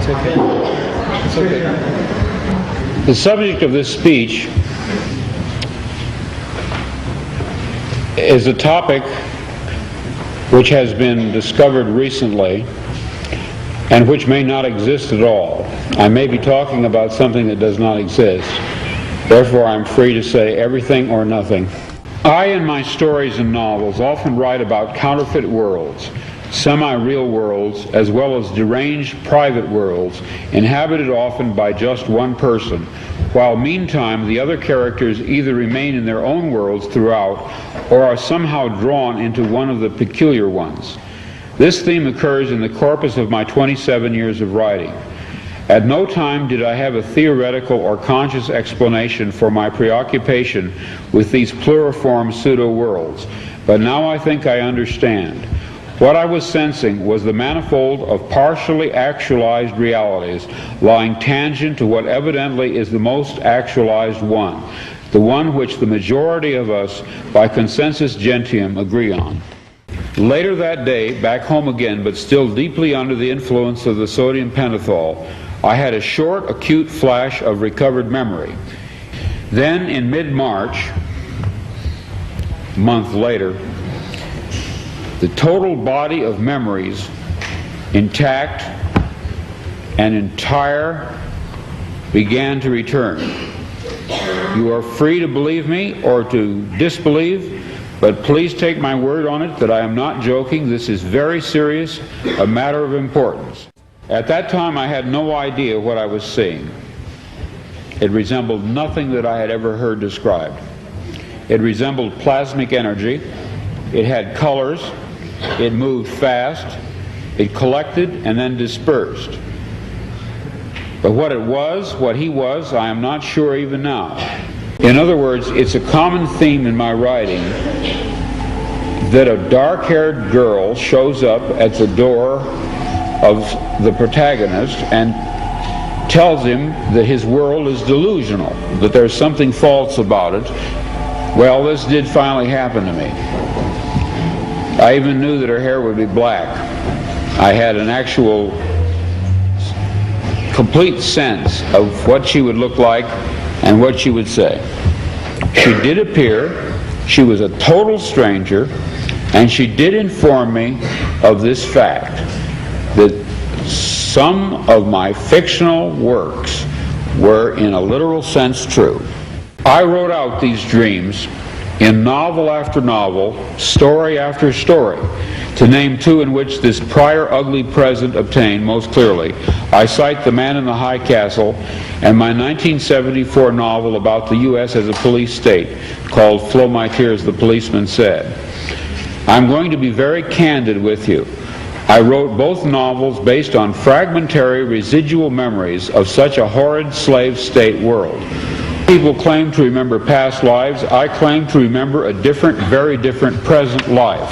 It's okay. The subject of this speech is a topic which has been discovered recently and which may not exist at all. I may be talking about something that does not exist. Therefore, I'm free to say everything or nothing. I, in my stories and novels, often write about counterfeit worlds, semi-real worlds, as well as deranged private worlds, inhabited often by just one person, while meantime the other characters either remain in their own worlds throughout or are somehow drawn into one of the peculiar ones. This theme occurs in the corpus of my 27 years of writing. At no time did I have a theoretical or conscious explanation for my preoccupation with these pluriform pseudo-worlds, but now I think I understand. What I was sensing was the manifold of partially actualized realities lying tangent to what evidently is the most actualized one, the one which the majority of us, by consensus gentium, agree on. Later that day, back home again, but still deeply under the influence of the sodium pentothal, I had a short, acute flash of recovered memory. Then, in mid-March, a month later, the total body of memories, intact and entire, began to return. You are free to believe me or to disbelieve, but please take my word on it that I am not joking. This is very serious, a matter of importance. At that time, I had no idea what I was seeing. It resembled nothing that I had ever heard described. It resembled plasmic energy. It had colors. It moved fast. It collected and then dispersed. But what it was, what he was, I am not sure even now. In other words, it's a common theme in my writing that a dark-haired girl shows up at the door of the protagonist and tells him that his world is delusional, that there's something false about it. Well, this did finally happen to me. I even knew that her hair would be black. I had an actual complete sense of what she would look like and what she would say. She did appear. She was a total stranger, and she did inform me of this fact, that some of my fictional works were in a literal sense true. I wrote out these dreams in novel after novel, story after story. To name two in which this prior ugly present obtained most clearly, I cite The Man in the High Castle and my 1974 novel about the U.S. as a police state called Flow My Tears, the Policeman Said. I'm going to be very candid with you. I wrote both novels based on fragmentary residual memories of such a horrid slave state world. People claim to remember past lives. I claim to remember a different, very different present life.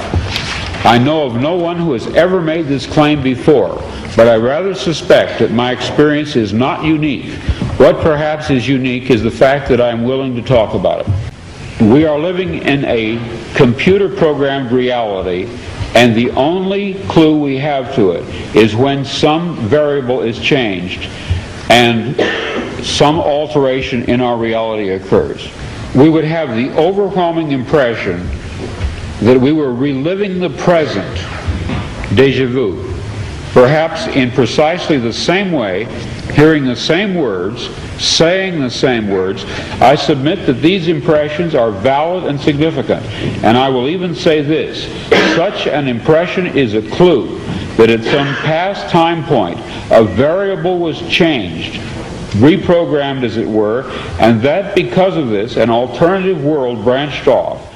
I know of no one who has ever made this claim before, but I rather suspect that my experience is not unique. What perhaps is unique is the fact that I am willing to talk about it. We are living in a computer-programmed reality, and the only clue we have to it is when some variable is changed and some alteration in our reality occurs. We would have the overwhelming impression that we were reliving the present, déjà vu, perhaps in precisely the same way, hearing the same words, saying the same words. I submit that these impressions are valid and significant, and I will even say this: such an impression is a clue that at some past time point a variable was changed, reprogrammed as it were, and that because of this an alternative world branched off.